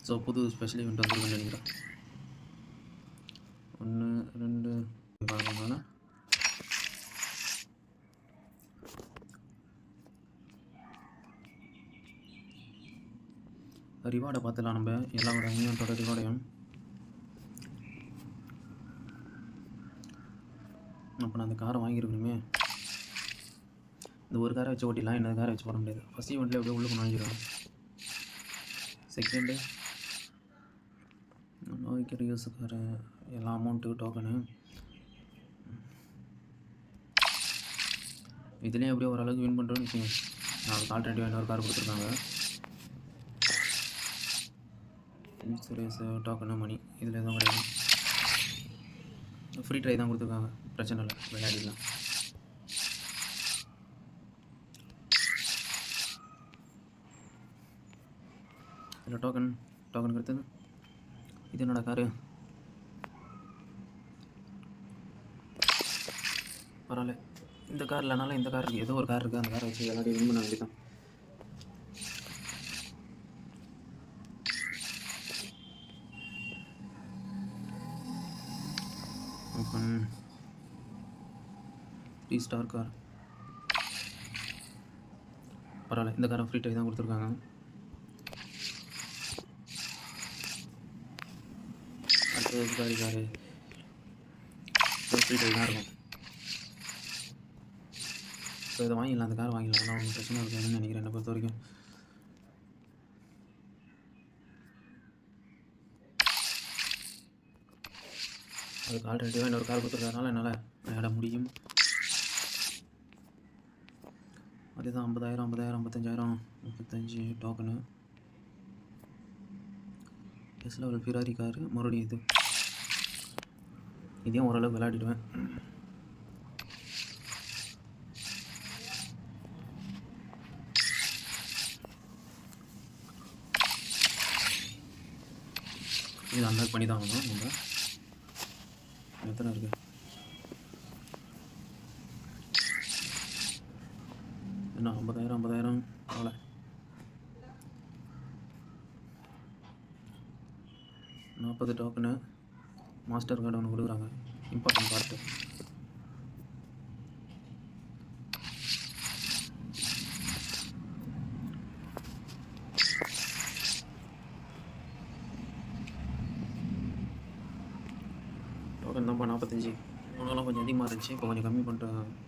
So புது special event வந்துருக்குன்னு நினைக்கிறேன். 1 2 பார்க்கணும்னா ரிவார்டை பார்த்துலாம். நம்ம எல்லாரோட ஈவெண்ட்டோட ரிவார்டையும் அப்போ நான் அந்த காரை வாங்கியிருக்கணுமே. இந்த ஒரு காரை வச்சு ஓட்டிடலாம், இன்னொரு காரை வச்சு போட முடியாது. ஃபஸ்ட் ஈவெண்ட்டில் எப்படியோ உள்ளே வாங்கிடுவேன். செகண்டு நோய்க்கிற யூஸுக்கார எல்லா அமௌண்ட்டு டோக்கனு இதுலேயும் எப்படியோ ஓரளவுக்கு வின் பண்ணுறோன்னு வச்சுக்கோங்க. நாளைக்கு ஆல்ரெடி இன்னொரு கார் கொடுத்துருக்காங்க. இன்சூரன்ஸு டோக்கனு மணி இதில் எதுவும் கிடையாது. ஃப்ரீ ட்ரை தான் கொடுத்துருக்காங்க, பிரச்சனை இல்லை, விளையாடிடலாம். இதில் டோக்கன் கொடுத்தது. இது என்னோட காரு. பரவாயில்ல, இந்த கார் இல்லைனாலும் இந்த கார் இருக்குது, ஏதோ ஒரு கார் இருக்குது, அந்த காரை வச்சு எல்லாத்தையும் வின் பண்ண வேண்டியதான். Open 3 star car. பரவாயில்ல, இந்த காரை ஃப்ரீ ட்ரை தான் கொடுத்துருக்காங்க. அடுத்தது காரு ஃப்ரீ ட்ரை தான் இருக்கும். ஸோ இதை வாங்கிடலாம், அந்த கார் வாங்கிடலாம். ஆனால் ஒன்றும் பிரச்சனை இருக்காதுன்னு நினைக்கிறேன் என்னை பொறுத்த வரைக்கும். அதுக்கு ஆல்ரெடியாக இன்னொரு கார் கொடுத்துருக்கறதுனால என்னால் விளையாட முடியும். அதுதான் 50,000 55,000 35 டோக்கனு. எஸ் லெவல் ஃபிராரி காரு மறுபடியும் இதையும் ஓரளவுக்கு விளையாடிடுவேன். இது அன்லாக் பண்ணி தான் ஆகணும். நம்ம எத்தனை இருக்குது? என்ன 50,000 அவ்வளோ. $40 டோக்கனு. மாஸ்டர் கார்டு ஒன்று கொடுக்குறாங்க, இம்பார்ட்டன்ட் பார்ட்டு. டோக்கன் தான்ப்பா 45. முன்னாலாம் கொஞ்சம் அதிகமாக இருந்துச்சு, இப்போ கொஞ்சம் கம்மி பண்ணிட்டேன்.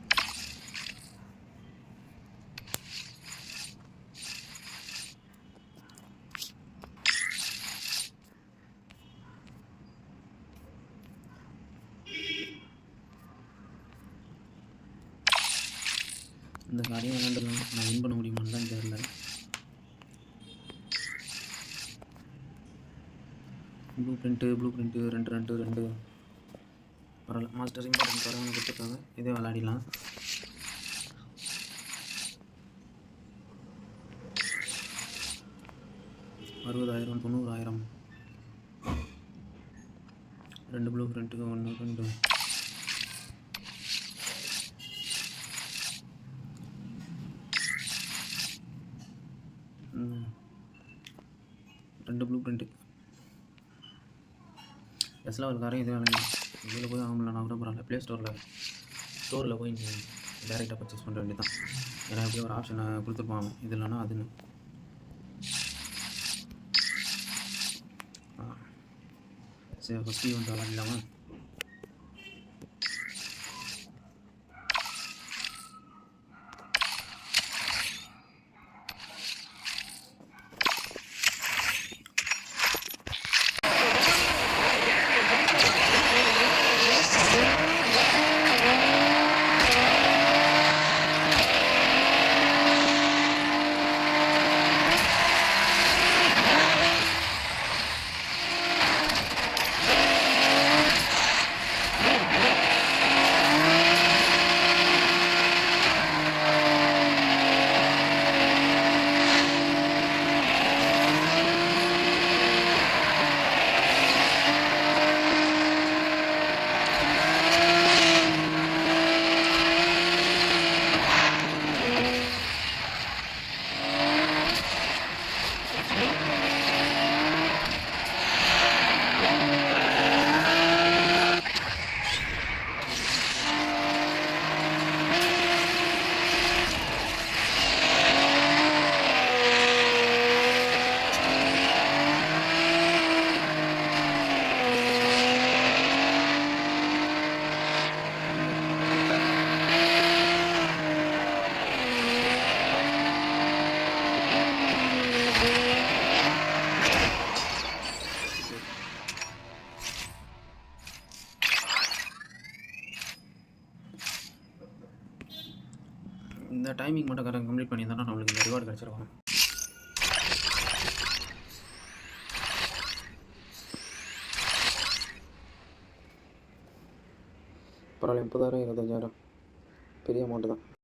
இந்த காரையும் விளையாண்டுலாம் நான் வின் பண்ண முடியுமான்னு தான் தெரியல. ப்ளூ பிரிண்ட்டு 2 பரவாயில்ல. மாஸ்டர் இம்பார்ட்டன்ட் பரவாயில்ல கொடுத்துருக்காங்க, இதே விளையாடிடலாம். $60,000 $90,000 2 ப்ளூ பிரிண்ட்டுக்கு 1 2 2 ப்ளூ பிரிண்ட்டு. எஸ் லெவல் காரையும் இதே வேலை. இதில் போய் வாங்கலாம் கூட பரவாயில்ல. ப்ளே ஸ்டோரில் போய் டேரெக்டாக பர்ச்சேஸ் பண்ணுற வேண்டியதான். ஏன்னா எப்படியும் ஒரு ஆப்ஷனை கொடுத்துருப்பாங்க, இது இல்லைனா அதுன்னு. சரி, ஃபஸ்ட் ஈவெண்ட் விளாட்லாமா? டைமிங் மட்டும் கரெக்டாக கம்ப்ளீட் பண்ணியிருந்தோன்னா நம்மளுக்கு இந்த ரிவார்டு கிடச்சிருக்கும். பரவாயில்ல, 30,000 25,000 பெரிய அமௌண்ட்டு தான்.